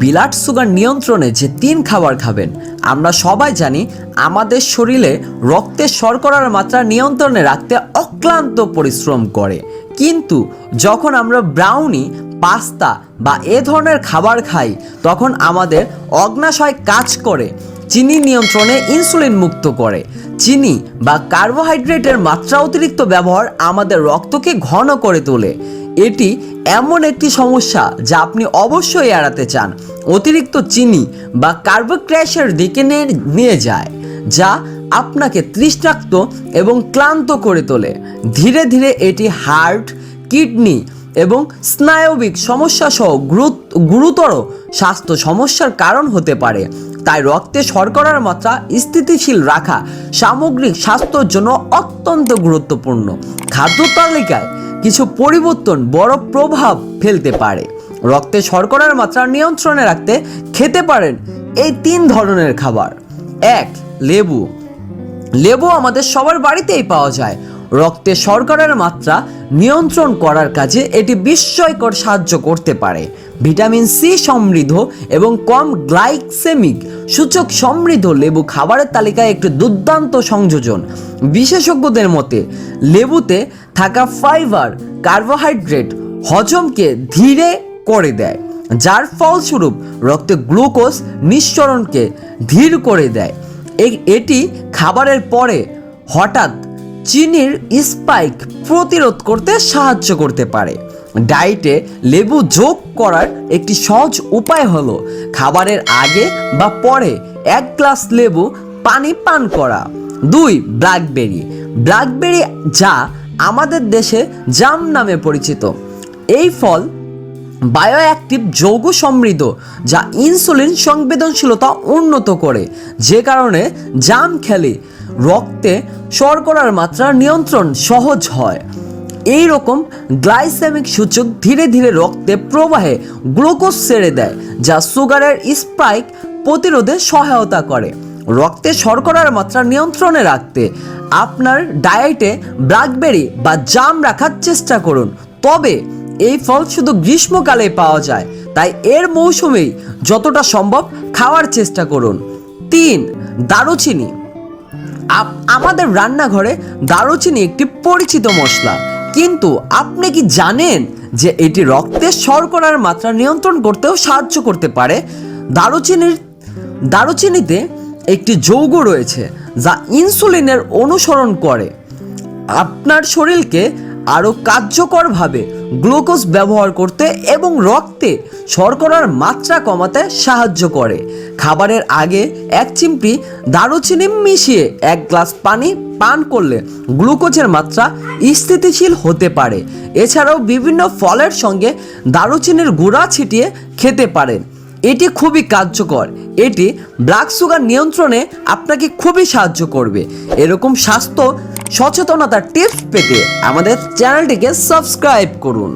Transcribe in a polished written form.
Blood sugar নিয়ন্ত্রণে যে 3 খাবার খাবেন, আমরা সবাই জানি আমাদের শরীরে রক্তের শর্করার মাত্রা নিয়ন্ত্রণে রাখতে অক্লান্ত পরিশ্রম করে। কিন্তু যখন আমরা ব্রাউনি, পাস্তা বা এ ধরনের খাবার খাই তখন আমাদের অগ্ন্যাশয় কাজ করে চিনি নিয়ন্ত্রণে ইনসুলিন মুক্ত করে। চিনি বা কার্বোহাইড্রেটের মাত্রা অতিরিক্ত ব্যবহার আমাদের রক্তকে ঘন করে তোলে। এটি এমন একটি সমস্যা যা আপনি অবশ্যই এড়াতে চান। অতিরিক্ত চিনি বা কার্বোক্র্যাশের দিকে নিয়ে যায়, যা আপনাকে তৃষ্ণাক্ত এবং ক্লান্ত করে তোলে। ধীরে ধীরে এটি হার্ট, কিডনি এবং স্নায়বিক সমস্যা সহ গুরুতর স্বাস্থ্য সমস্যার কারণ হতে পারে। তাই রক্তে শর্করার মাত্রা স্থিতিশীল রাখা সামগ্রিক স্বাস্থ্যের জন্য অত্যন্ত গুরুত্বপূর্ণ। খাদ্য তালিকায় কিছু পরিবর্তন বড় প্রভাব ফেলতে পারে। রক্তে শর্করার মাত্রা নিয়ন্ত্রণে রাখতে খেতে পারেন এই 3 ধরনের খাবার। 1. লেবু। লেবু আমাদের সবার বাড়িতেই পাওয়া যায়। রক্তে শর্করার মাত্রা নিয়ন্ত্রণ করার কাজে এটি বিস্ময়কর সাহায্য করতে পারে। ভিটামিন সি সমৃদ্ধ এবং কম গ্লাইসেমিক সূচক সমৃদ্ধ লেবু খাবারের তালিকায় একটি দুর্দান্ত সংযোজন। বিশেষজ্ঞদের মতে লেবুতে থাকা ফাইবার কার্বোহাইড্রেট হজমকে ধীরে করে দেয়, যার ফলস্বরূপ রক্তে গ্লুকোজ নিঃসরণকে ধীর করে দেয়। এটি খাবারের পরে হঠাৎ চিনির স্পাইক প্রতিরোধ করতে সাহায্য করতে পারে। ডায়েটে লেবু যোগ করার একটি সহজ উপায় হলো খাবারের আগে বা পরে 1 গ্লাস লেবু পানি পান করা। 2. ব্ল্যাকবেরি। ব্ল্যাকবেরি, যা আমাদের দেশে জাম নামে পরিচিত, এই ফল বায়োঅ্যাক্টিভ যৌগ সমৃদ্ধ যা ইনসুলিন সংবেদনশীলতা উন্নত করে, যে কারণে জাম খেলে রক্তে শর্করার মাত্রা নিয়ন্ত্রণ সহজ হয়। এই রকম গ্লাইসেমিক সূচক ধীরে ধীরে রক্তে প্রবাহে গ্লুকোজ ছেড়ে দেয়, যা সুগারের স্পাইক প্রতিরোধে সহায়তা করে। রক্তে শর্করার মাত্রা নিয়ন্ত্রণে রাখতে আপনার ডায়েটে ব্ল্যাকবেরি বা জাম রাখার চেষ্টা করুন, তবে এই ফল শুধু গ্রীষ্মকালে পাওয়া যায়, তাই এর মৌসুমেই যতটা সম্ভব খাওয়ার চেষ্টা করুন। 3. দারুচিনি। আমাদের রান্নাঘরে দারুচিনি একটি পরিচিত মশলা, কিন্তু আপনি কি জানেন যে এটি রক্তের শর্করার মাত্রা নিয়ন্ত্রণ করতেও সাহায্য করতে পারে? দারুচিনিতে একটি যৌগ রয়েছে যা ইনসুলিনের অনুসরণ করে, আপনার শরীরকে আরও কার্যকরভাবে গ্লুকোজ ব্যবহার করতে এবং রক্তে শর্করার মাত্রা কমাতে সাহায্য করে। খাবারের আগে 1 চিমটি দারুচিনি মিশিয়ে 1 গ্লাস পানি পান করলে গ্লুকোজের মাত্রা স্থিতিশীল হতে পারে। এছাড়াও বিভিন্ন ফলের সঙ্গে দারুচিনির গুঁড়া ছিটিয়ে খেতে পারেন। এটি খুবই কার্যকর। এটি ব্লাড সুগার নিয়ন্ত্রণে আপনাকে খুবই সাহায্য করবে। এরকম স্বাস্থ্য সচেতনতার টিপস পেতে আমাদের চ্যানেলটিকে সাবস্ক্রাইব করুন।